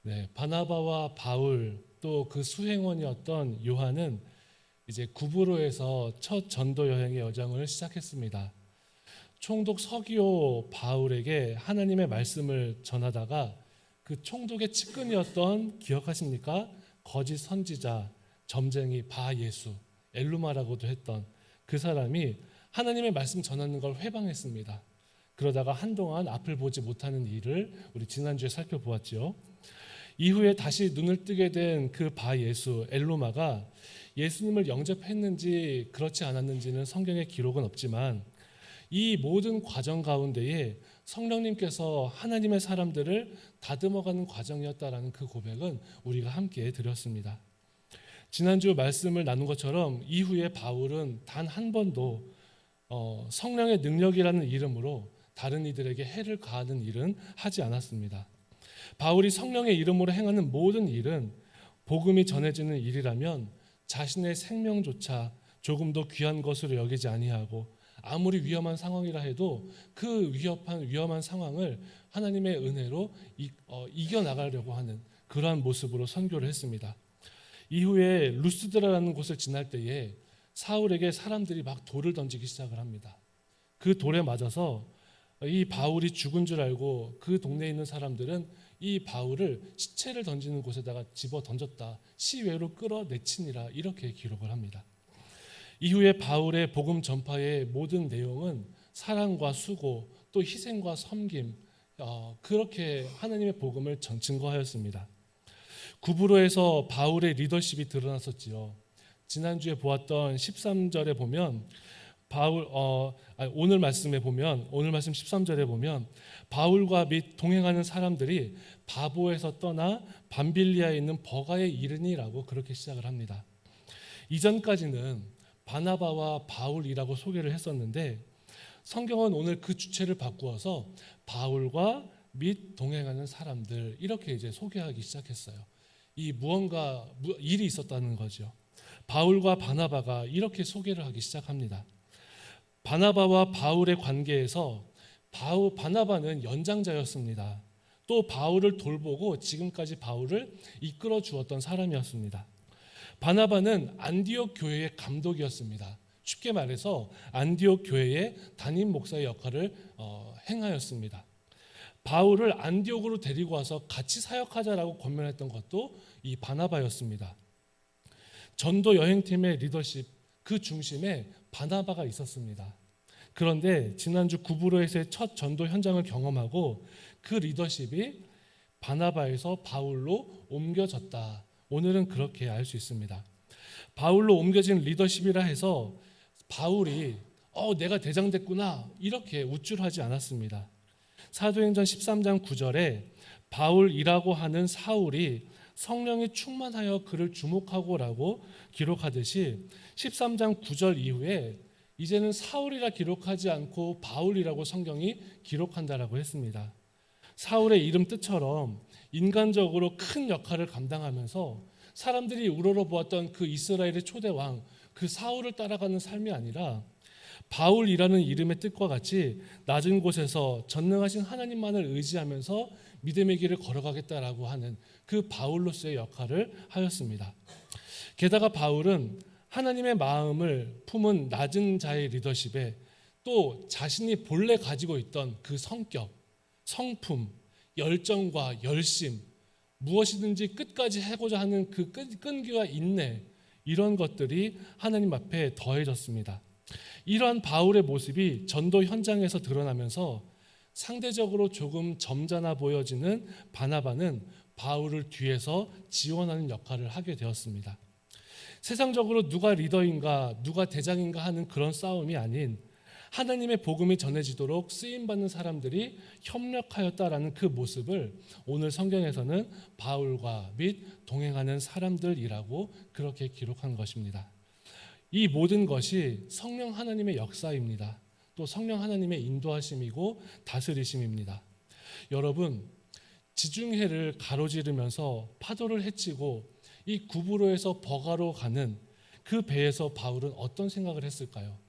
네, 바나바와 바울 또 그 수행원이었던 요한은 이제 구브로에서 첫 전도 여행의 여정을 시작했습니다. 총독 서기오 바울에게 하나님의 말씀을 전하다가 그 총독의 측근이었던 기억하십니까? 거짓 선지자, 점쟁이 바 예수, 엘루마라고도 했던 그 사람이 하나님의 말씀 전하는 걸 회방했습니다. 그러다가 한동안 앞을 보지 못하는 일을 우리 지난주에 살펴보았죠. 이후에 다시 눈을 뜨게 된 그 바 예수 엘로마가 예수님을 영접했는지 그렇지 않았는지는 성경에 기록은 없지만 이 모든 과정 가운데에 성령님께서 하나님의 사람들을 다듬어가는 과정이었다라는 그 고백은 우리가 함께 드렸습니다. 지난주 말씀을 나눈 것처럼 이후에 바울은 단 한 번도 성령의 능력이라는 이름으로 다른 이들에게 해를 가하는 일은 하지 않았습니다. 바울이 성령의 이름으로 행하는 모든 일은 복음이 전해지는 일이라면 자신의 생명조차 조금도 귀한 것으로 여기지 아니하고 아무리 위험한 상황이라 해도 그 위험한 상황을 하나님의 은혜로 이겨나가려고 하는 그러한 모습으로 선교를 했습니다. 이후에 루스드라라는 곳을 지날 때에 사울에게 사람들이 막 돌을 던지기 시작을 합니다. 그 돌에 맞아서 이 바울이 죽은 줄 알고 그 동네에 있는 사람들은 이 바울을 시체를 던지는 곳에다가 집어 던졌다. 시외로 끌어내치니라 이렇게 기록을 합니다. 이후에 바울의 복음 전파의 모든 내용은 사랑과 수고 또 희생과 섬김 그렇게 하나님의 복음을 증거하였습니다. 구브로에서 바울의 리더십이 드러났었지요. 지난주에 보았던 13절에 보면 오늘 말씀 13절에 보면 바울과 및 동행하는 사람들이 바보에서 떠나 밤빌리아에 있는 버가에 이르니라고 그렇게 시작을 합니다. 이전까지는 바나바와 바울이라고 소개를 했었는데 성경은 오늘 그 주체를 바꾸어서 바울과 및 동행하는 사람들 이렇게 이제 소개하기 시작했어요. 이 무언가 일이 있었다는 거죠. 바울과 바나바가 이렇게 소개를 하기 시작합니다. 바나바와 바울의 관계에서 바나바는 연장자였습니다. 또 바울을 돌보고 지금까지 바울을 이끌어 주었던 사람이었습니다. 바나바는 안디옥 교회의 감독이었습니다. 쉽게 말해서 안디옥 교회의 담임 목사의 역할을 행하였습니다. 바울을 안디옥으로 데리고 와서 같이 사역하자라고 권면했던 것도 이 바나바였습니다. 전도 여행팀의 리더십 그 중심에 바나바가 있었습니다. 그런데 지난주 구브로에서의 첫 전도 현장을 경험하고 그 리더십이 바나바에서 바울로 옮겨졌다. 오늘은 그렇게 알 수 있습니다. 바울로 옮겨진 리더십이라 해서 바울이 내가 대장 됐구나 이렇게 우쭐하지 않았습니다. 사도행전 13장 9절에 바울이라고 하는 사울이 성령이 충만하여 그를 주목하고라고 기록하듯이 13장 9절 이후에 이제는 사울이라 기록하지 않고 바울이라고 성경이 기록한다라고 했습니다. 사울의 이름 뜻처럼 인간적으로 큰 역할을 감당하면서 사람들이 우러러보았던 그 이스라엘의 초대 왕, 그 사울을 따라가는 삶이 아니라 바울이라는 이름의 뜻과 같이 낮은 곳에서 전능하신 하나님만을 의지하면서 믿음의 길을 걸어가겠다라고 하는 그 바울로서의 역할을 하였습니다. 게다가 바울은 하나님의 마음을 품은 낮은 자의 리더십에 또 자신이 본래 가지고 있던 그 성격, 성품, 열정과 열심, 무엇이든지 끝까지 하고자 하는 그 끈기와 인내 이런 것들이 하나님 앞에 더해졌습니다. 이러한 바울의 모습이 전도 현장에서 드러나면서 상대적으로 조금 점잖아 보여지는 바나바는 바울을 뒤에서 지원하는 역할을 하게 되었습니다. 세상적으로 누가 리더인가 누가 대장인가 하는 그런 싸움이 아닌 하나님의 복음이 전해지도록 쓰임받는 사람들이 협력하였다라는 그 모습을 오늘 성경에서는 바울과 및 동행하는 사람들이라고 그렇게 기록한 것입니다. 이 모든 것이 성령 하나님의 역사입니다. 또 성령 하나님의 인도하심이고 다스리심입니다. 여러분, 지중해를 가로지르면서 파도를 헤치고 이 구브로에서 버가로 가는 그 배에서 바울은 어떤 생각을 했을까요?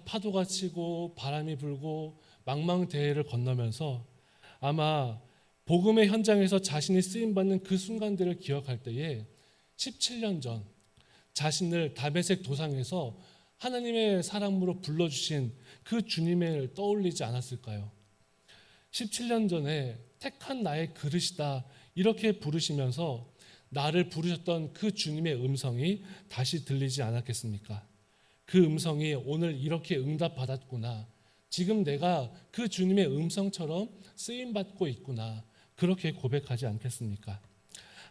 파도가 치고 바람이 불고 망망대해를 건너면서 아마 복음의 현장에서 자신이 쓰임받는 그 순간들을 기억할 때에 17년 전 자신을 다메섹 도상에서 하나님의 사람으로 불러주신 그 주님을 떠올리지 않았을까요? 17년 전에 택한 나의 그릇이다 이렇게 부르시면서 나를 부르셨던 그 주님의 음성이 다시 들리지 않았겠습니까? 그 음성이 오늘 이렇게 응답받았구나. 지금 내가 그 주님의 음성처럼 쓰임받고 있구나. 그렇게 고백하지 않겠습니까?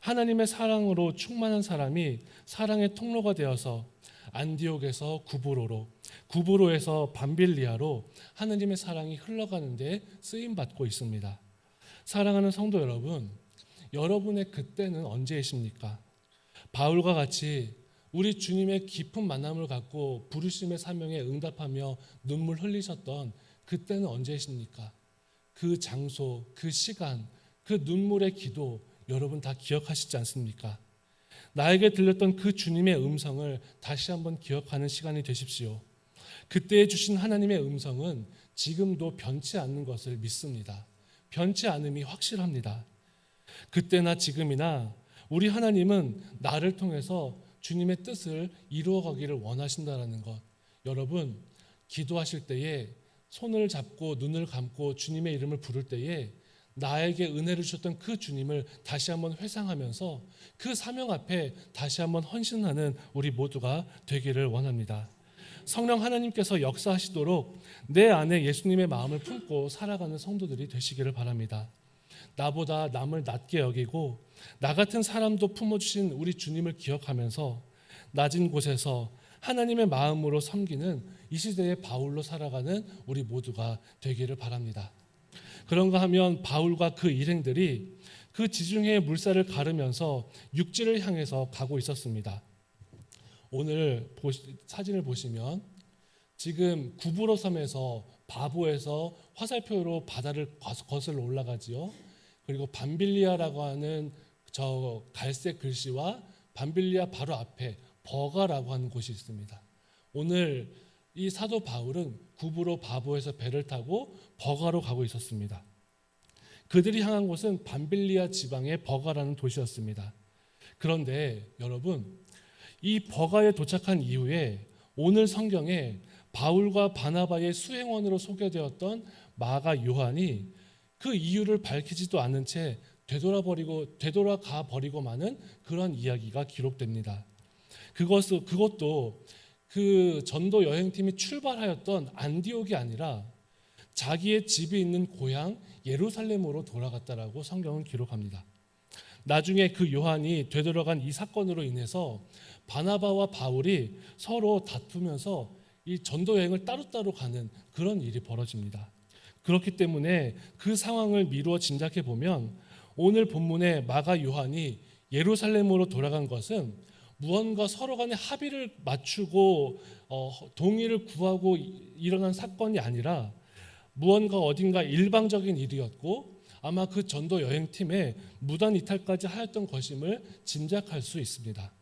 하나님의 사랑으로 충만한 사람이 사랑의 통로가 되어서 안디옥에서 구브로로, 구브로에서 밤빌리아로 하나님의 사랑이 흘러가는 데 쓰임받고 있습니다. 사랑하는 성도 여러분, 여러분의 그때는 언제이십니까? 바울과 같이 우리 주님의 깊은 만남을 갖고 부르심의 사명에 응답하며 눈물 흘리셨던 그때는 언제이십니까? 그 장소, 그 시간, 그 눈물의 기도 여러분 다 기억하시지 않습니까? 나에게 들렸던 그 주님의 음성을 다시 한번 기억하는 시간이 되십시오. 그때 주신 하나님의 음성은 지금도 변치 않는 것을 믿습니다. 변치 않음이 확실합니다. 그때나 지금이나 우리 하나님은 나를 통해서 주님의 뜻을 이루어가기를 원하신다라는 것. 여러분, 기도하실 때에 손을 잡고 눈을 감고 주님의 이름을 부를 때에 나에게 은혜를 주셨던 그 주님을 다시 한번 회상하면서 그 사명 앞에 다시 한번 헌신하는 우리 모두가 되기를 원합니다. 성령 하나님께서 역사하시도록 내 안에 예수님의 마음을 품고 살아가는 성도들이 되시기를 바랍니다. 나보다 남을 낮게 여기고 나 같은 사람도 품어주신 우리 주님을 기억하면서 낮은 곳에서 하나님의 마음으로 섬기는 이 시대의 바울로 살아가는 우리 모두가 되기를 바랍니다. 그런가 하면 바울과 그 일행들이 그 지중해의 물살을 가르면서 육지를 향해서 가고 있었습니다. 오늘 사진을 보시면 지금 구브로 섬에서 바보에서 화살표로 바다를 거슬러 올라가지요. 그리고 밤빌리아라고 하는 저 갈색 글씨와 밤빌리아 바로 앞에 버가라고 하는 곳이 있습니다. 오늘 이 사도 바울은 구브로 바보에서 배를 타고 버가로 가고 있었습니다. 그들이 향한 곳은 밤빌리아 지방의 버가라는 도시였습니다. 그런데 여러분, 이 버가에 도착한 이후에 오늘 성경에 바울과 바나바의 수행원으로 소개되었던 마가 요한이 그 이유를 밝히지도 않은 채 되돌아가 버리고 마는 그런 이야기가 기록됩니다. 그것도 그 전도 여행팀이 출발하였던 안디옥이 아니라 자기의 집이 있는 고향 예루살렘으로 돌아갔다라고 성경은 기록합니다. 나중에 그 요한이 되돌아간 이 사건으로 인해서 바나바와 바울이 서로 다투면서 이 전도 여행을 따로따로 가는 그런 일이 벌어집니다. 그렇기 때문에 그 상황을 미루어 짐작해 보면 오늘 본문에 마가 요한이 예루살렘으로 돌아간 것은 무언가 서로 간에 합의를 맞추고 동의를 구하고 일어난 사건이 아니라 무언가 어딘가 일방적인 일이었고 아마 그 전도 여행팀에 무단 이탈까지 하였던 것임을 짐작할 수 있습니다.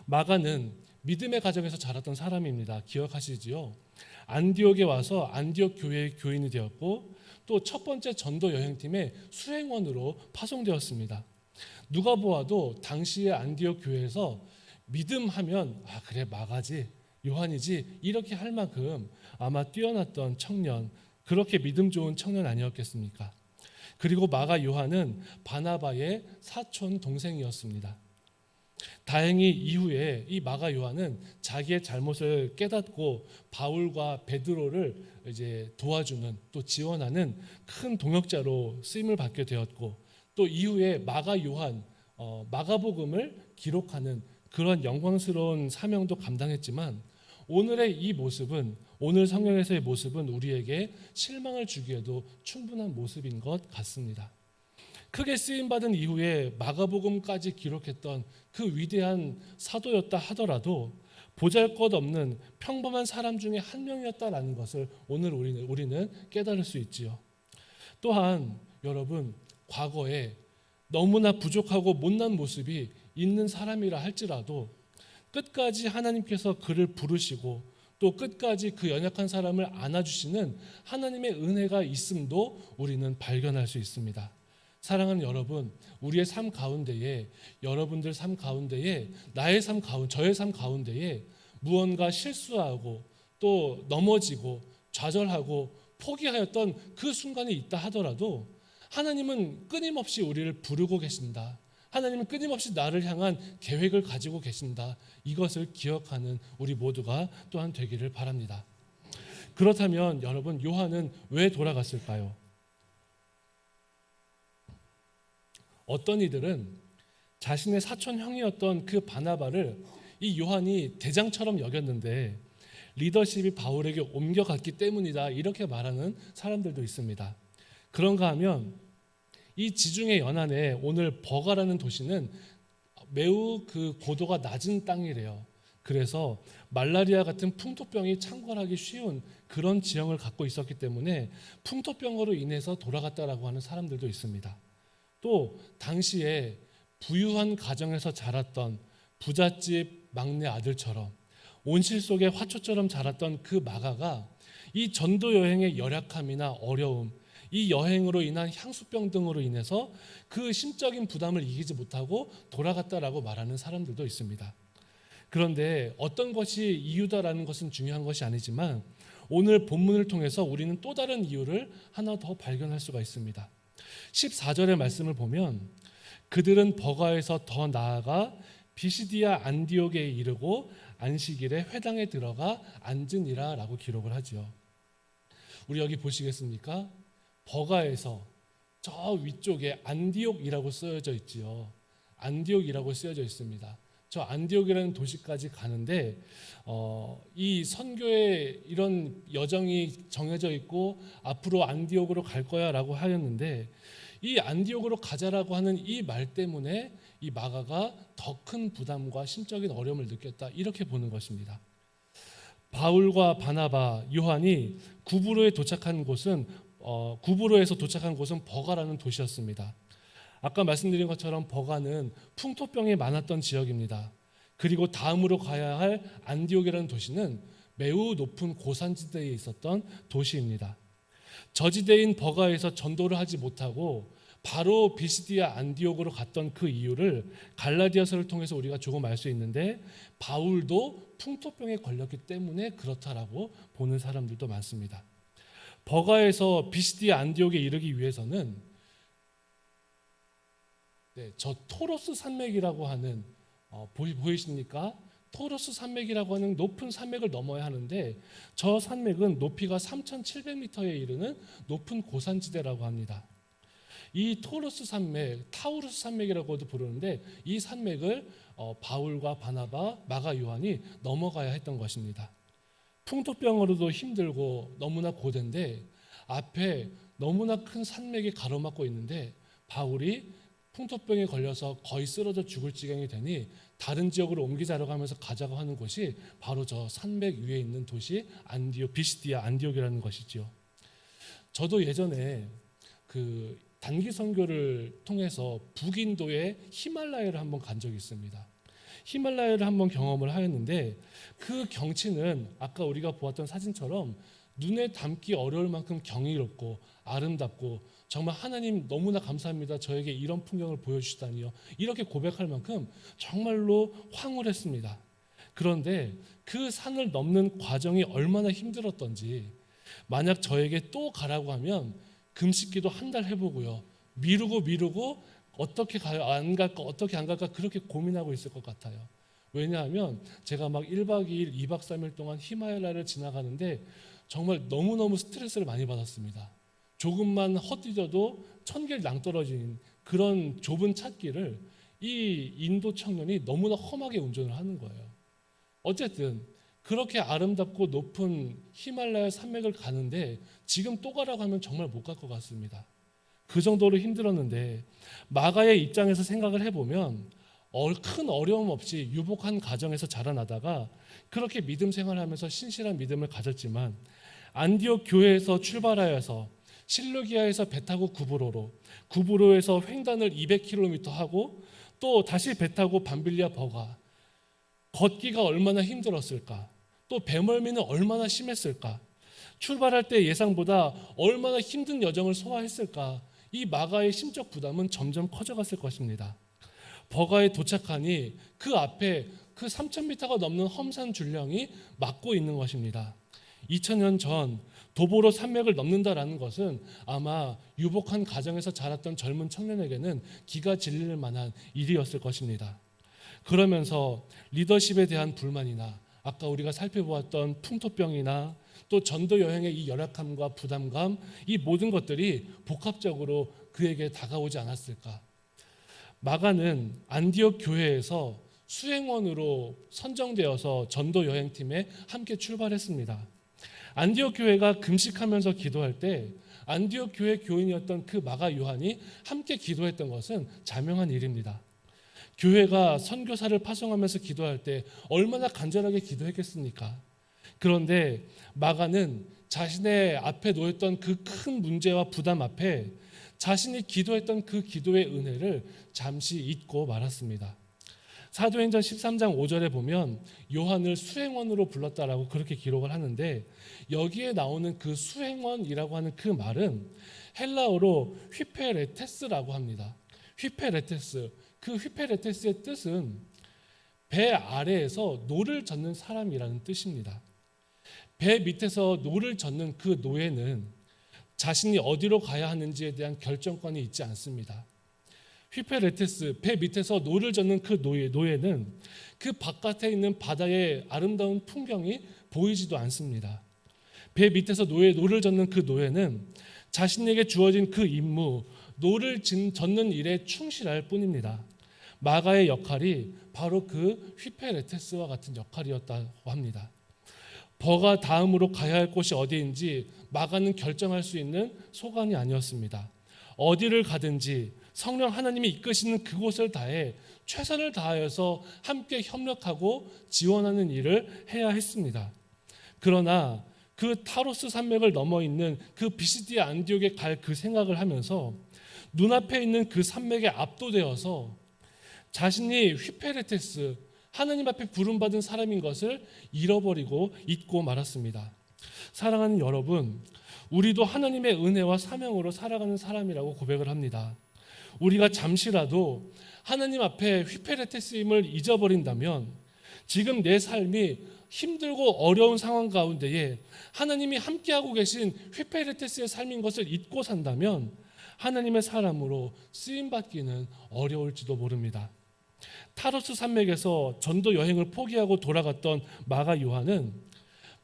마가는 믿음의 가정에서 자랐던 사람입니다. 기억하시지요? 안디옥에 와서 안디옥 교회의 교인이 되었고 또 첫 번째 전도 여행팀의 수행원으로 파송되었습니다. 누가 보아도 당시의 안디옥 교회에서 믿음하면 그래 마가지 요한이지 이렇게 할 만큼 아마 뛰어났던 청년, 그렇게 믿음 좋은 청년 아니었겠습니까? 그리고 마가 요한은 바나바의 사촌 동생이었습니다. 다행히 이후에 이 마가 요한은 자기의 잘못을 깨닫고 바울과 베드로를 이제 도와주는 또 지원하는 큰 동역자로 쓰임을 받게 되었고 또 이후에 마가 요한 마가복음을 기록하는 그런 영광스러운 사명도 감당했지만 오늘의 이 모습은 오늘 성경에서의 모습은 우리에게 실망을 주기에도 충분한 모습인 것 같습니다. 크게 쓰임받은 이후에 마가복음까지 기록했던 그 위대한 사도였다 하더라도 보잘것없는 평범한 사람 중에 한 명이었다라는 것을 오늘 우리는 깨달을 수 있지요. 또한 여러분, 과거에 너무나 부족하고 못난 모습이 있는 사람이라 할지라도 끝까지 하나님께서 그를 부르시고 또 끝까지 그 연약한 사람을 안아주시는 하나님의 은혜가 있음도 우리는 발견할 수 있습니다. 사랑하는 여러분, 우리의 삶 가운데에, 여러분들 삶 가운데에, 나의 삶 가운데, 저의 삶 가운데에 무언가 실수하고 또 넘어지고 좌절하고 포기하였던 그 순간이 있다 하더라도 하나님은 끊임없이 우리를 부르고 계신다. 하나님은 끊임없이 나를 향한 계획을 가지고 계신다. 이것을 기억하는 우리 모두가 또한 되기를 바랍니다. 그렇다면 여러분, 요한은 왜 돌아갔을까요? 어떤 이들은 자신의 사촌 형이었던 그 바나바를 이 요한이 대장처럼 여겼는데 리더십이 바울에게 옮겨갔기 때문이다, 이렇게 말하는 사람들도 있습니다. 그런가 하면 이 지중해 연안에 오늘 버가라는 도시는 매우 그 고도가 낮은 땅이래요. 그래서 말라리아 같은 풍토병이 창궐하기 쉬운 그런 지형을 갖고 있었기 때문에 풍토병으로 인해서 돌아갔다라고 하는 사람들도 있습니다. 또 당시에 부유한 가정에서 자랐던 부잣집 막내 아들처럼 온실 속의 화초처럼 자랐던 그 마가가 이 전도 여행의 열약함이나 어려움, 이 여행으로 인한 향수병 등으로 인해서 그 심적인 부담을 이기지 못하고 돌아갔다라고 말하는 사람들도 있습니다. 그런데 어떤 것이 이유다라는 것은 중요한 것이 아니지만 오늘 본문을 통해서 우리는 또 다른 이유를 하나 더 발견할 수가 있습니다. 14절의 말씀을 보면 그들은 버가에서 더 나아가 비시디아 안디옥에 이르고 안식일에 회당에 들어가 앉으니라 라고 기록을 하죠. 우리 여기 보시겠습니까? 버가에서 저 위쪽에 안디옥이라고 쓰여져 있지요. 안디옥이라고 쓰여져 있습니다. 저 안디옥이라는 도시까지 가는데 이 선교의 이런 여정이 정해져 있고 앞으로 안디옥으로 갈 거야 라고 하였는데 이 안디옥으로 가자라고 하는 이 말 때문에 이 마가가 더 큰 부담과 심적인 어려움을 느꼈다, 이렇게 보는 것입니다. 바울과 바나바, 요한이 구브로에서 도착한 곳은 버가라는 도시였습니다. 아까 말씀드린 것처럼 버가는 풍토병이 많았던 지역입니다. 그리고 다음으로 가야 할 안디옥이라는 도시는 매우 높은 고산지대에 있었던 도시입니다. 저지대인 버가에서 전도를 하지 못하고 바로 비시디아 안디옥으로 갔던 그 이유를 갈라디아서를 통해서 우리가 조금 알 수 있는데 바울도 풍토병에 걸렸기 때문에 그렇다라고 보는 사람들도 많습니다. 버가에서 비시디아 안디옥에 이르기 위해서는 저 토로스 산맥이라고 하는 보이십니까? 토로스 산맥이라고 하는 높은 산맥을 넘어야 하는데 저 산맥은 높이가 3,700m에 이르는 높은 고산지대라고 합니다. 이 토로스 산맥, 타우루스 산맥이라고도 부르는데 이 산맥을 바울과 바나바, 마가, 요한이 넘어가야 했던 것입니다. 풍토병으로도 힘들고 너무나 고된데 앞에 너무나 큰 산맥이 가로막고 있는데 바울이 풍토병에 걸려서 거의 쓰러져 죽을 지경이 되니 다른 지역으로 옮기자라고 하면서 가자고 하는 곳이 바로 저 산맥 위에 있는 도시 안디옥, 비시디아 안디옥이라는 것이죠. 저도 예전에 그 단기 선교를 통해서 북인도의 히말라야를 한번 간 적이 있습니다. 히말라야를 한번 경험을 하였는데 그 경치는 아까 우리가 보았던 사진처럼 눈에 담기 어려울 만큼 경이롭고 아름답고 정말 하나님 너무나 감사합니다. 저에게 이런 풍경을 보여주시다니요. 이렇게 고백할 만큼 정말로 황홀했습니다. 그런데 그 산을 넘는 과정이 얼마나 힘들었던지 만약 저에게 또 가라고 하면 금식기도 한 달 해보고요. 미루고 어떻게 안 갈까 어떻게 안 갈까 그렇게 고민하고 있을 것 같아요. 왜냐하면 제가 막 1박 2일, 2박 3일 동안 히말라야를 지나가는데 정말 너무너무 스트레스를 많이 받았습니다. 조금만 헛디뎌도 천길 낭떠러진 그런 좁은 찻길을 이 인도 청년이 너무나 험하게 운전을 하는 거예요. 어쨌든 그렇게 아름답고 높은 히말라야 산맥을 가는데 지금 또 가라고 하면 정말 못 갈 것 같습니다. 그 정도로 힘들었는데 마가의 입장에서 생각을 해보면 큰 어려움 없이 유복한 가정에서 자라나다가 그렇게 믿음 생활하면서 신실한 믿음을 가졌지만 안디옥 교회에서 출발하여서 실루기아에서 배 타고 구브로에서 횡단을 200km 하고 또 다시 배 타고 밤빌리아 버가 걷기가 얼마나 힘들었을까, 또 배멀미는 얼마나 심했을까, 출발할 때 예상보다 얼마나 힘든 여정을 소화했을까, 이 마가의 심적 부담은 점점 커져갔을 것입니다. 버가에 도착하니 그 앞에 그 3,000m가 넘는 험산 줄령이 막고 있는 것입니다. 2000년 전 도보로 산맥을 넘는다라는 것은 아마 유복한 가정에서 자랐던 젊은 청년에게는 기가 질릴 만한 일이었을 것입니다. 그러면서 리더십에 대한 불만이나 아까 우리가 살펴보았던 풍토병이나 또 전도 여행의 이 열악함과 부담감, 이 모든 것들이 복합적으로 그에게 다가오지 않았을까? 마가는 안디옥 교회에서 수행원으로 선정되어서 전도 여행팀에 함께 출발했습니다. 안디옥 교회가 금식하면서 기도할 때 안디옥 교회 교인이었던 그 마가 요한이 함께 기도했던 것은 자명한 일입니다. 교회가 선교사를 파송하면서 기도할 때 얼마나 간절하게 기도했겠습니까? 그런데 마가는 자신의 앞에 놓였던 그 큰 문제와 부담 앞에 자신이 기도했던 그 기도의 은혜를 잠시 잊고 말았습니다. 사도행전 13장 5절에 보면 요한을 수행원으로 불렀다라고 그렇게 기록을 하는데, 여기에 나오는 그 수행원이라고 하는 그 말은 헬라어로 휘페레테스라고 합니다. 휘페레테스, 그 휘페레테스의 뜻은 배 아래에서 노를 젓는 사람이라는 뜻입니다. 배 밑에서 노를 젓는 그 노예는 자신이 어디로 가야 하는지에 대한 결정권이 있지 않습니다. 휘페레테스, 배 밑에서 노를 젓는 그 노예는 그 바깥에 있는 바다의 아름다운 풍경이 보이지도 않습니다. 배 밑에서 노를 젓는 그 노예는 자신에게 주어진 그 임무, 노를 젓는 일에 충실할 뿐입니다. 마가의 역할이 바로 그 휘페레테스와 같은 역할이었다고 합니다. 버가 다음으로 가야 할 곳이 어디인지 마가는 결정할 수 있는 소관이 아니었습니다. 어디를 가든지 성령 하나님이 이끄시는 그곳을 다해 최선을 다하여서 함께 협력하고 지원하는 일을 해야 했습니다. 그러나 그 타로스 산맥을 넘어 있는 그 비시디아 안디옥에 갈 그 생각을 하면서 눈앞에 있는 그 산맥에 압도되어서 자신이 휘페레테스, 하나님 앞에 부름받은 사람인 것을 잃어버리고 잊고 말았습니다. 사랑하는 여러분, 우리도 하나님의 은혜와 사명으로 살아가는 사람이라고 고백을 합니다. 우리가 잠시라도 하나님 앞에 휘페레테스임을 잊어버린다면, 지금 내 삶이 힘들고 어려운 상황 가운데에 하나님이 함께하고 계신 휘페레테스의 삶인 것을 잊고 산다면 하나님의 사람으로 쓰임받기는 어려울지도 모릅니다. 타로스 산맥에서 전도 여행을 포기하고 돌아갔던 마가 요한은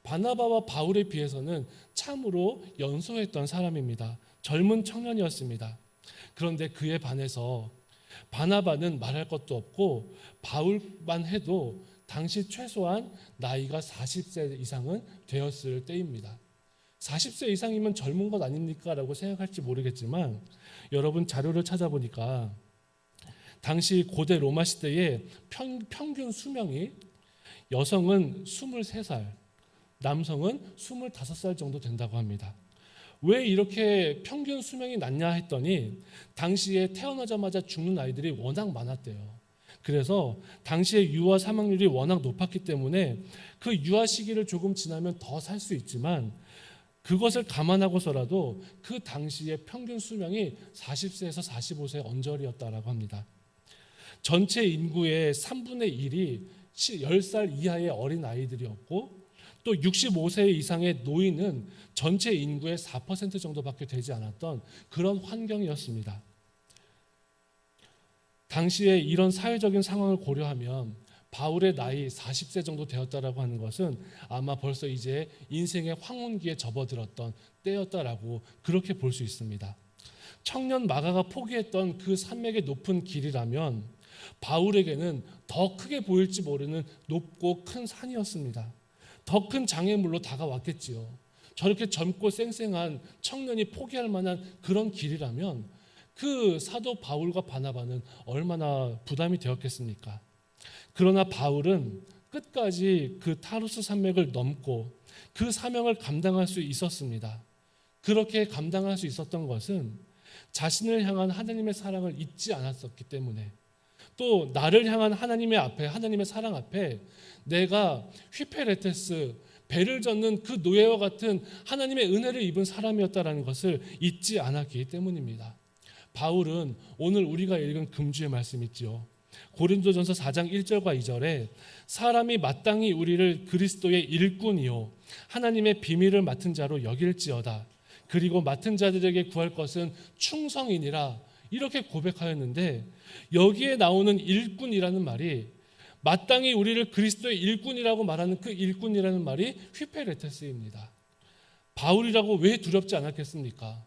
바나바와 바울에 비해서는 참으로 연소했던 사람입니다. 젊은 청년이었습니다. 그런데 그에 반해서 바나바는 말할 것도 없고 바울만 해도 당시 최소한 나이가 40세 이상은 되었을 때입니다. 40세 이상이면 젊은 것 아닙니까? 라고 생각할지 모르겠지만, 여러분 자료를 찾아보니까 당시 고대 로마 시대의 평균 수명이 여성은 23살, 남성은 25살 정도 된다고 합니다. 왜 이렇게 평균 수명이 낮냐 했더니 당시에 태어나자마자 죽는 아이들이 워낙 많았대요. 그래서 당시에 유아 사망률이 워낙 높았기 때문에 그 유아 시기를 조금 지나면 더 살 수 있지만, 그것을 감안하고서라도 그 당시의 평균 수명이 40세에서 45세 언저리였다라고 합니다. 전체 인구의 3분의 1이 10살 이하의 어린 아이들이었고, 또 65세 이상의 노인은 전체 인구의 4% 정도밖에 되지 않았던 그런 환경이었습니다. 당시에 이런 사회적인 상황을 고려하면 바울의 나이 40세 정도 되었다라고 하는 것은 아마 벌써 이제 인생의 황혼기에 접어들었던 때였다라고 그렇게 볼 수 있습니다. 청년 마가가 포기했던 그 산맥의 높은 길이라면 바울에게는 더 크게 보일지 모르는 높고 큰 산이었습니다. 더 큰 장애물로 다가왔겠지요. 저렇게 젊고 쌩쌩한 청년이 포기할 만한 그런 길이라면 그 사도 바울과 바나바는 얼마나 부담이 되었겠습니까? 그러나 바울은 끝까지 그 타루스 산맥을 넘고 그 사명을 감당할 수 있었습니다. 그렇게 감당할 수 있었던 것은 자신을 향한 하나님의 사랑을 잊지 않았었기 때문에, 또 나를 향한 하나님의 사랑 앞에 내가 휘페레테스, 배를 젓는 그 노예와 같은 하나님의 은혜를 입은 사람이었다라는 것을 잊지 않았기 때문입니다. 바울은 오늘 우리가 읽은 금주의 말씀 있죠. 고린도전서 4장 1절과 2절에 사람이 마땅히 우리를 그리스도의 일꾼이요 하나님의 비밀을 맡은 자로 여길지어다. 그리고 맡은 자들에게 구할 것은 충성이니라. 이렇게 고백하였는데, 여기에 나오는 일꾼이라는 말이 마땅히 우리를 그리스도의 일꾼이라고 말하는 그 일꾼이라는 말이 휘페레테스입니다. 바울이라고 왜 두렵지 않았겠습니까?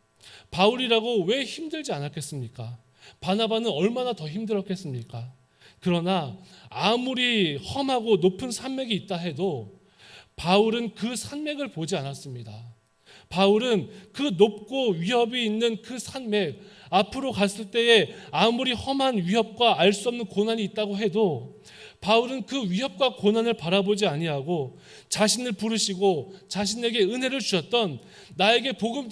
바울이라고 왜 힘들지 않았겠습니까? 바나바는 얼마나 더 힘들었겠습니까? 그러나 아무리 험하고 높은 산맥이 있다 해도 바울은 그 산맥을 보지 않았습니다. 바울은 그 높고 위협이 있는 그 산맥 앞으로 갔을 때에 아무리 험한 위협과 알 수 없는 고난이 있다고 해도 바울은 그 위협과 고난을 바라보지 아니하고 자신을 부르시고 자신에게 은혜를 주셨던, 나에게 복음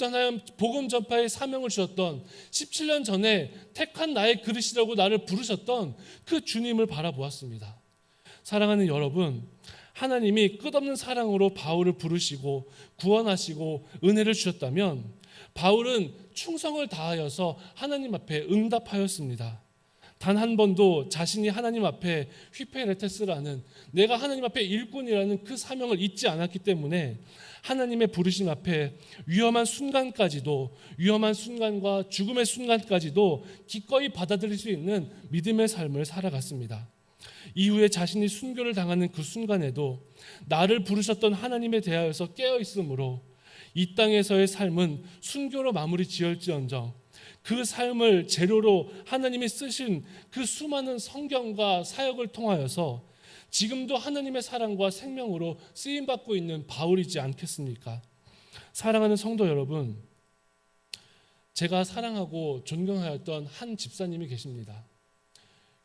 전파의 사명을 주셨던, 17년 전에 택한 나의 그릇이라고 나를 부르셨던 그 주님을 바라보았습니다. 사랑하는 여러분, 하나님이 끝없는 사랑으로 바울을 부르시고 구원하시고 은혜를 주셨다면 바울은 충성을 다하여서 하나님 앞에 응답하였습니다. 단 한 번도 자신이 하나님 앞에 휘페레테스라는, 내가 하나님 앞에 일꾼이라는 그 사명을 잊지 않았기 때문에 하나님의 부르심 앞에 위험한 순간과 죽음의 순간까지도 기꺼이 받아들일 수 있는 믿음의 삶을 살아갔습니다. 이후에 자신이 순교를 당하는 그 순간에도 나를 부르셨던 하나님에 대하여서 깨어 있으므로 이 땅에서의 삶은 순교로 마무리 지을지언정 그 삶을 재료로 하나님이 쓰신 그 수많은 성경과 사역을 통하여서 지금도 하나님의 사랑과 생명으로 쓰임받고 있는 바울이지 않겠습니까? 사랑하는 성도 여러분, 제가 사랑하고 존경하였던 한 집사님이 계십니다.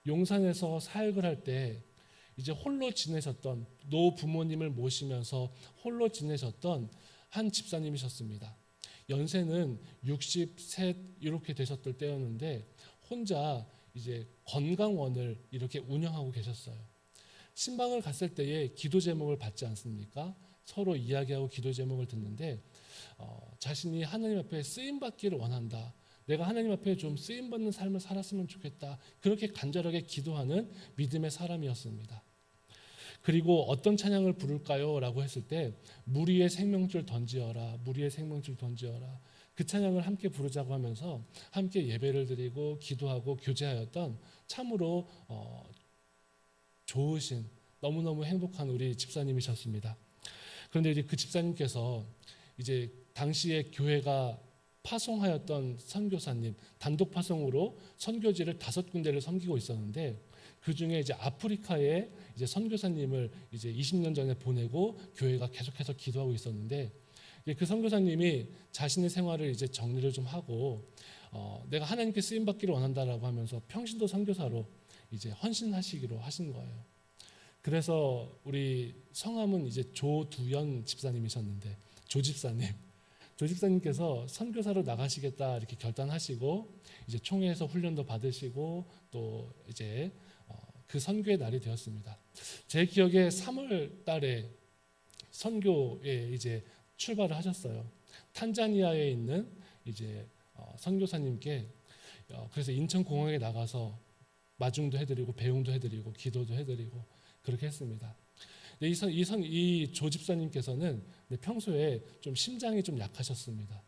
용산에서 사역을 할 때 이제 홀로 지내셨던, 노부모님을 모시면서 홀로 지내셨던 한 집사님이셨습니다. 연세는 63 이렇게 되셨을 때였는데 혼자 이제 건강원을 이렇게 운영하고 계셨어요. 신방을 갔을 때에 기도 제목을 받지 않습니까? 서로 이야기하고 기도 제목을 듣는데 자신이 하나님 앞에 쓰임 받기를 원한다. 내가 하나님 앞에 좀 쓰임 받는 삶을 살았으면 좋겠다. 그렇게 간절하게 기도하는 믿음의 사람이었습니다. 그리고 어떤 찬양을 부를까요? 라고 했을 때 무리의 생명줄 던지어라, 무리의 생명줄 던지어라, 그 찬양을 함께 부르자고 하면서 함께 예배를 드리고 기도하고 교제하였던 참으로 좋으신, 너무너무 행복한 우리 집사님이셨습니다. 그런데 이제 그 집사님께서 이제 당시에 교회가 파송하였던 선교사님, 단독 파송으로 선교지를 5군데를 섬기고 있었는데 그 중에 이제 아프리카에 이제 선교사님을 이제 20년 전에 보내고 교회가 계속해서 기도하고 있었는데 그 선교사님이 자신의 생활을 이제 정리를 좀 하고 내가 하나님께 쓰임 받기를 원한다라고 하면서 평신도 선교사로 이제 헌신하시기로 하신 거예요. 그래서 우리 성함은 이제 조두연 집사님이셨는데 조 집사님께서 선교사로 나가시겠다 이렇게 결단하시고 이제 총회에서 훈련도 받으시고 또 이제 그 선교의 날이 되었습니다. 제 기억에 3월 달에 선교에 이제 출발을 하셨어요. 탄자니아에 있는 이제 선교사님께 그래서 인천공항에 나가서 마중도 해드리고 배웅도 해드리고 기도도 해드리고 그렇게 했습니다. 이 조 집사님께서는 평소에 좀 심장이 좀 약하셨습니다.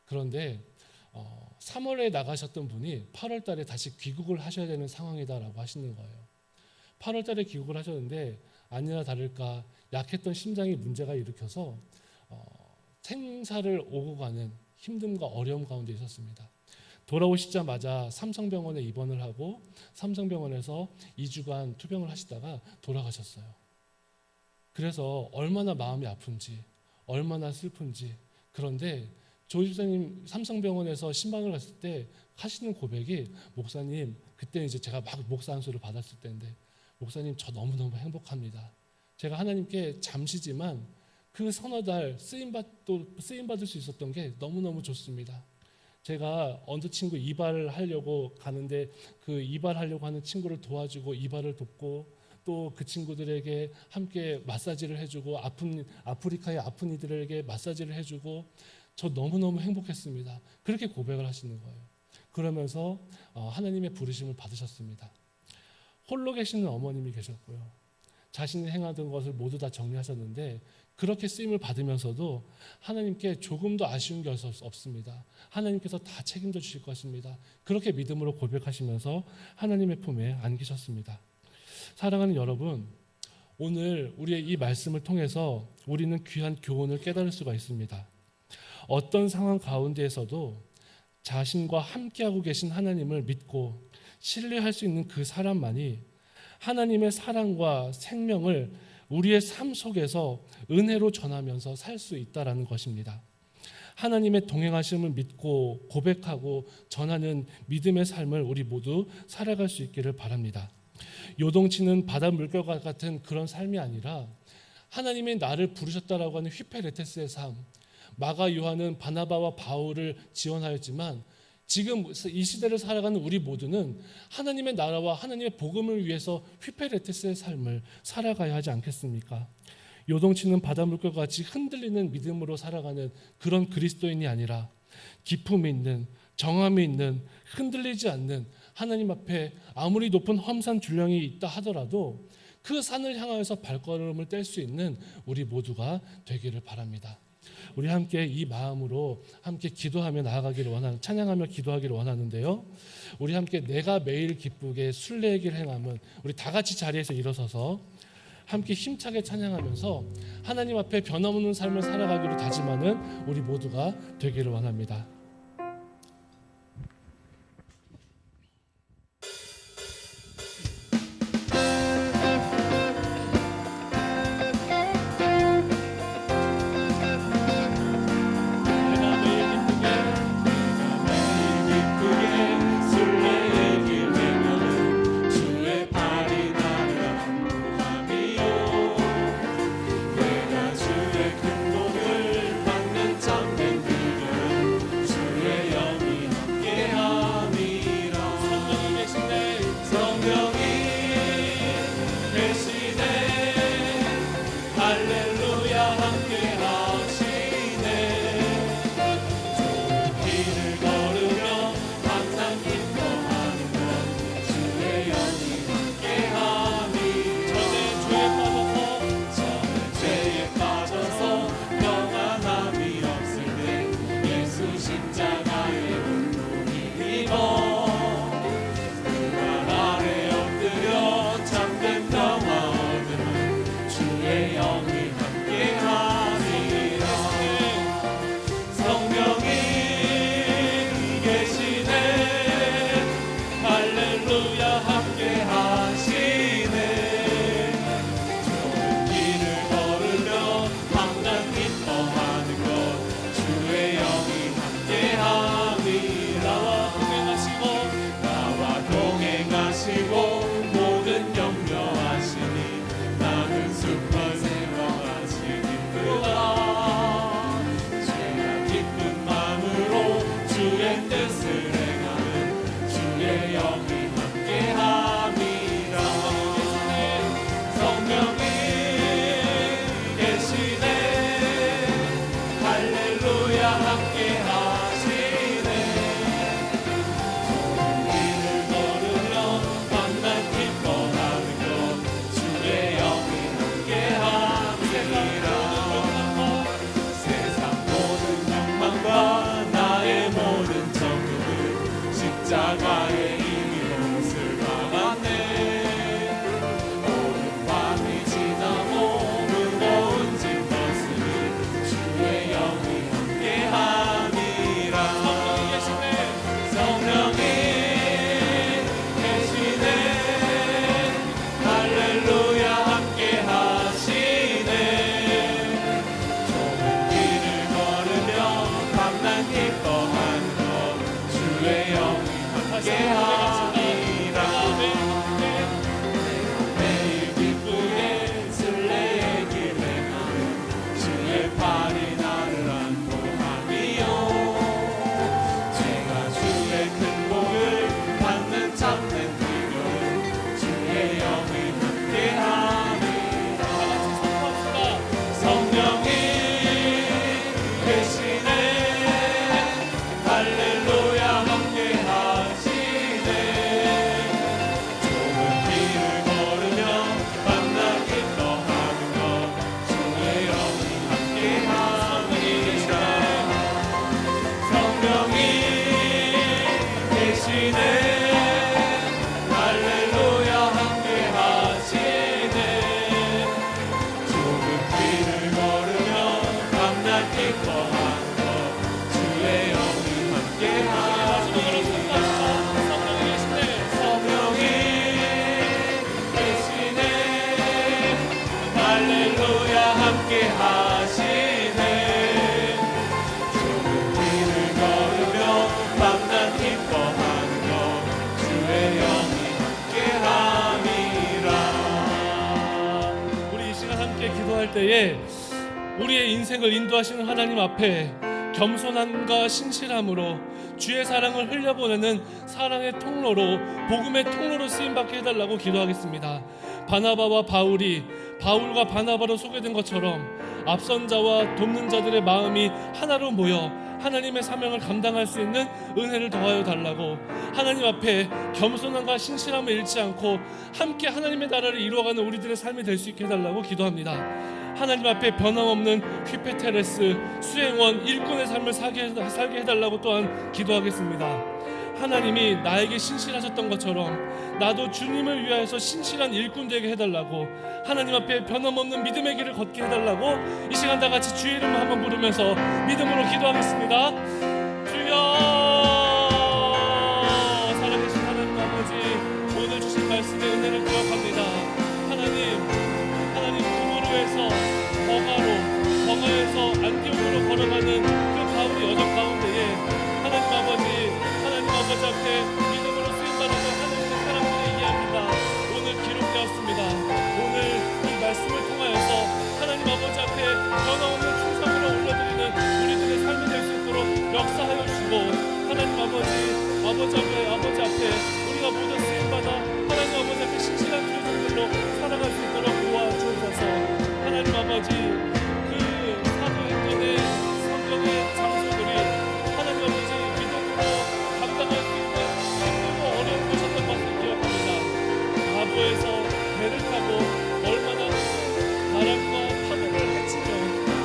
그런데 3월에 나가셨던 분이 8월 달에 다시 귀국을 하셔야 되는 상황이다라고 하시는 거예요. 8월 달에 귀국을 하셨는데 아니나 다를까 약했던 심장이 문제가 일으켜서 생사를 오고 가는 힘듦과 어려움 가운데 있었습니다. 돌아오시자마자 삼성병원에 입원을 하고 삼성병원에서 2주간 투병을 하시다가 돌아가셨어요. 그래서 얼마나 마음이 아픈지, 얼마나 슬픈지. 그런데 조 집사님 삼성병원에서 신방을 갔을 때 하시는 고백이, 목사님, 그때 이제 제가 막 목사 안수를 받았을 때인데, 목사님 저 너무너무 행복합니다. 제가 하나님께 잠시지만 그 서너 달 쓰임 받을 수 있었던 게 너무너무 좋습니다. 제가 어느 친구 이발을 하려고 가는데 그 이발하려고 하는 친구를 도와주고 이발을 돕고 또 그 친구들에게 함께 마사지를 해주고 아프리카의 아픈 이들에게 마사지를 해주고 저 너무너무 행복했습니다. 그렇게 고백을 하시는 거예요. 그러면서 하나님의 부르심을 받으셨습니다. 홀로 계시는 어머님이 계셨고요. 자신이 행하던 것을 모두 다 정리하셨는데 그렇게 쓰임을 받으면서도 하나님께 조금도 아쉬운 게 없습니다. 하나님께서 다 책임져 주실 것입니다. 그렇게 믿음으로 고백하시면서 하나님의 품에 안기셨습니다. 사랑하는 여러분, 오늘 우리의 이 말씀을 통해서 우리는 귀한 교훈을 깨달을 수가 있습니다. 어떤 상황 가운데에서도 자신과 함께하고 계신 하나님을 믿고 신뢰할 수 있는 그 사람만이 하나님의 사랑과 생명을 우리의 삶 속에서 은혜로 전하면서 살 수 있다라는 것입니다. 하나님의 동행하심을 믿고 고백하고 전하는 믿음의 삶을 우리 모두 살아갈 수 있기를 바랍니다. 요동치는 바다 물결과 같은 그런 삶이 아니라 하나님이 나를 부르셨다라고 하는 휘페레테스의 삶, 마가 요한은 바나바와 바울을 지원하였지만 지금 이 시대를 살아가는 우리 모두는 하나님의 나라와 하나님의 복음을 위해서 휘페레테스의 삶을 살아가야 하지 않겠습니까? 요동치는 바다 물결과 같이 흔들리는 믿음으로 살아가는 그런 그리스도인이 아니라 기품이 있는, 정함이 있는, 흔들리지 않는 하나님 앞에 아무리 높은 험산 줄령이 있다 하더라도 그 산을 향하여서 발걸음을 뗄 수 있는 우리 모두가 되기를 바랍니다. 우리 함께 이 마음으로 함께 기도하며 나아가기를 찬양하며 기도하기를 원하는데요. 우리 함께 내가 매일 기쁘게 순례의 길 행함은 우리 다 같이 자리에서 일어서서 함께 힘차게 찬양하면서 하나님 앞에 변함없는 삶을 살아가기로 다짐하는 우리 모두가 되기를 원합니다. 할렐루야 함께 함께 하시네. 좁은 길을 걸으며 밤낮 기뻐하는 것 주의 영이 함께함이라. 우리 이 시간 함께 기도할 때에 우리의 인생을 인도하시는 하나님 앞에 겸손함과 신실함으로 주의 사랑을 흘려보내는 사랑의 통로로, 복음의 통로로 쓰임받게 해달라고 기도하겠습니다. 바나바와 바울이 바울과 바나바로 소개된 것처럼 앞선 자와 돕는 자들의 마음이 하나로 모여 하나님의 사명을 감당할 수 있는 은혜를 더하여 달라고, 하나님 앞에 겸손함과 신실함을 잃지 않고 함께 하나님의 나라를 이루어가는 우리들의 삶이 될 수 있게 해달라고 기도합니다. 하나님 앞에 변함없는 휘페테레스, 수행원, 일꾼의 삶을 살게 해달라고 또한 기도하겠습니다. 하나님이 나에게 신실하셨던 것처럼 나도 주님을 위하여서 신실한 일꾼 되게 해달라고, 하나님 앞에 변함없는 믿음의 길을 걷게 해달라고 이 시간 다 같이 주의 이름을 한번 부르면서 믿음으로 기도하겠습니다. 주여, 살아계신 하나님 아버지, 오늘 주신 말씀의 은혜를 기억합니다. 하나님 구무르에서 버가에서 안디옥으로 걸어가는 그 바울의 여정 가운데에 하나님 아버지 앞에 믿음으로 쓰임받는 하나님의 사랑을 얘기합니다. 오늘 기록되었습니다. 오늘 이 말씀을 통하여서 하나님 아버지 앞에 변함없는 충성으로 올려드리는 우리들의 삶이 될 수 있도록 역사하여 주시고, 하나님 아버지 앞에 우리가 모두 쓰임받아 하나님 아버지 앞에 신실한 주의종들로 살아갈 수 있도록 도와주옵소서. 하나님 아버지, 그 사도행전의 성경의 장소들이 하나님 아버지 믿음으로 감당할 수 있는 힘들고 어려운 곳이었던 것을 기억합니다. 가보에서 배를 타고 얼마나 바람과 파도를 헤치며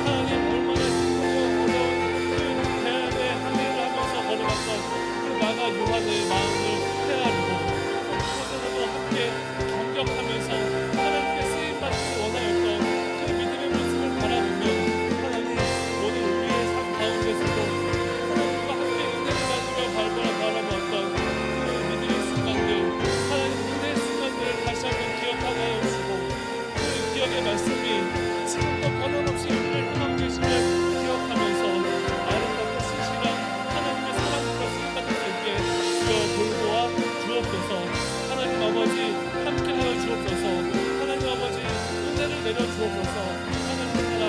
하나님 얼마나 힘들고 어려운 그 대안의 항해를 하면서 걸어갔던 그 나가 요한의 마음을 헤아리고 그곳에서도 함께 감격하면서 하나님께 쓰임받기를 원하였던 그 믿음의 모습을 바라보며 하나님, 오늘 우리의 삶 가운데서도 하나님과 함께 은혜를 나누며 바라보았던 그 믿음의 순간들, 하나님 은혜의 순간들을 다시 한번 기억하게 하여 주시고, 그 기억의 말씀이 지금도 변함없이 우리를 향하고 계심을 기억하면서 아름답고 신실한 하나님의 사랑과 쓰임받을 수 있게 주여 돌보아 주옵소서. 하나님 아버지 함께 하여 주옵소서. 하나님 아버지 은혜를 내려 주옵소서. 하나님 사랑,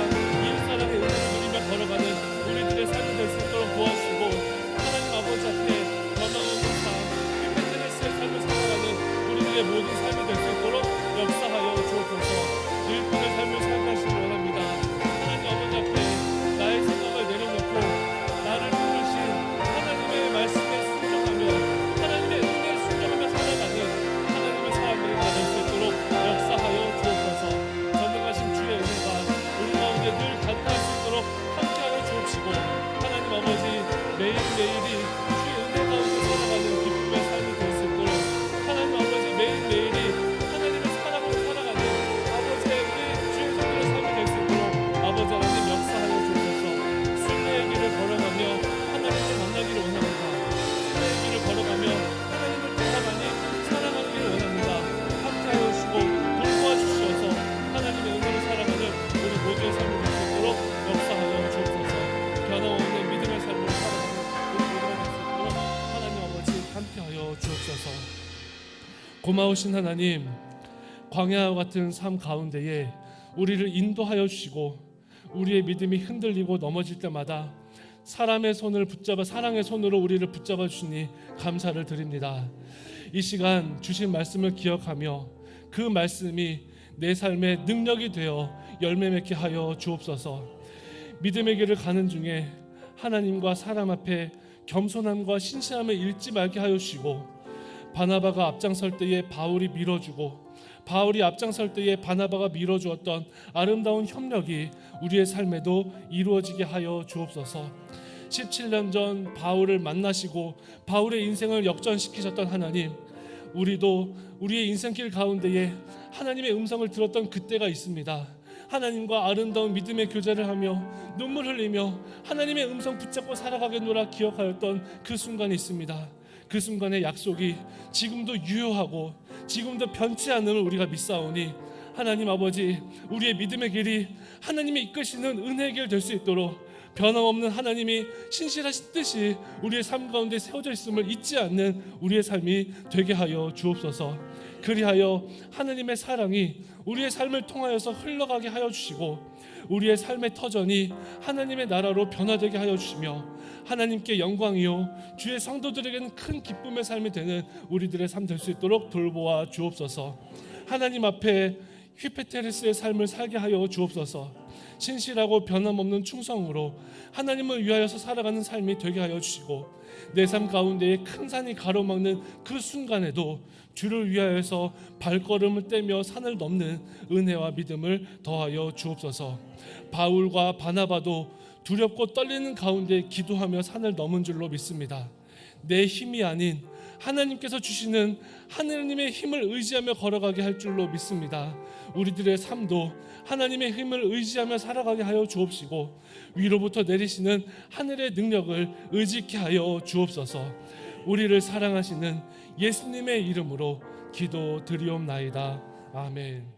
이웃 사랑의 은혜를 누리며 걸어가는 우리들의 삶이 될 수 있도록 도와주시고, 하나님 아버지 앞에 변함없는 삶, 휘페테레스의 삶을 살아가는 우리들의 모든 삶이 될 수 있도록 역사하여 주옵소서. 일꾼의 삶을 살아가시기 원합니다. 하나님 아버지 앞에 나의 생각을 내려놓고 나를 부르신 하나님의 말씀에 순종하며 하나님의 은혜에 순종하며 살아가는 하나님의 삶을 가질 수 있도록 역사하여 주옵소서. 전능하신 주의 은혜가 우리 가운데 늘 가득할 수 있도록 함께하여 주옵시고, 하나님 아버지 매일매일이 주의 은혜 가운데 살아가는 기쁨의 삶이 될 수 있도록 하나님 아버지 매일매일이 하나님의 사랑으로 살아가는 아버지의 주의 종들의 삶이 될 수 있도록 아버지 하나님 역사하여 주옵소서. 순례의 길을 걸어가며 하나님을 만나기를 원합니다. 순례의 길을 걸어가며 하나님을 더 많이 사랑하기를 원합니다. 함께하여 주시고 돌보아 주시어서 하나님의 은혜로 살아가는 우리 모두의 삶이 될 수 있도록 역사하여 주옵소서. 변함없는 믿음의 삶으로 살아가는 우리 모두가 될 수 있도록 하나님 아버지 함께하여 주옵소서. 고마우신 하나님, 광야와 같은 삶 가운데에 우리를 인도하여 주시고 우리의 믿음이 흔들리고 넘어질 때마다 사람의 손을 붙잡아 사랑의 손으로 우리를 붙잡아 주시니 감사를 드립니다. 이 시간 주신 말씀을 기억하며 그 말씀이 내 삶의 능력이 되어 열매 맺게 하여 주옵소서. 믿음의 길을 가는 중에 하나님과 사람 앞에 겸손함과 신실함을 잃지 말게 하여 주시고, 바나바가 앞장설 때에 바울이 밀어주고 바울이 앞장설 때에 바나바가 밀어주었던 아름다운 협력이 우리의 삶에도 이루어지게 하여 주옵소서. 17년 전 바울을 만나시고 바울의 인생을 역전시키셨던 하나님, 우리도 우리의 인생길 가운데에 하나님의 음성을 들었던 그때가 있습니다. 하나님과 아름다운 믿음의 교제를 하며 눈물 흘리며 하나님의 음성 붙잡고 살아가겠노라 기억하였던 그 순간이 있습니다. 그 순간의 약속이 지금도 유효하고 지금도 변치 않음을 우리가 믿사오니 하나님 아버지, 우리의 믿음의 길이 하나님이 이끄시는 은혜의 길 될 수 있도록 변함없는 하나님이 신실하신 뜻이 우리의 삶 가운데 세워져 있음을 잊지 않는 우리의 삶이 되게 하여 주옵소서. 그리하여 하나님의 사랑이 우리의 삶을 통하여서 흘러가게 하여 주시고 우리의 삶의 터전이 하나님의 나라로 변화되게 하여 주시며 하나님께 영광이요 주의 성도들에게는 큰 기쁨의 삶이 되는 우리들의 삶 될 수 있도록 돌보아 주옵소서. 하나님 앞에 휘페테르스의 삶을 살게 하여 주옵소서. 신실하고 변함없는 충성으로 하나님을 위하여서 살아가는 삶이 되게 하여 주시고 내 삶 가운데에 큰 산이 가로막는 그 순간에도 주를 위하여서 발걸음을 떼며 산을 넘는 은혜와 믿음을 더하여 주옵소서. 바울과 바나바도 두렵고 떨리는 가운데 기도하며 산을 넘은 줄로 믿습니다. 내 힘이 아닌 하나님께서 주시는 하나님의 힘을 의지하며 걸어가게 할 줄로 믿습니다. 우리들의 삶도 하나님의 힘을 의지하며 살아가게 하여 주옵시고 위로부터 내리시는 하늘의 능력을 의지케 하여 주옵소서. 우리를 사랑하시는 예수님의 이름으로 기도드리옵나이다. 아멘.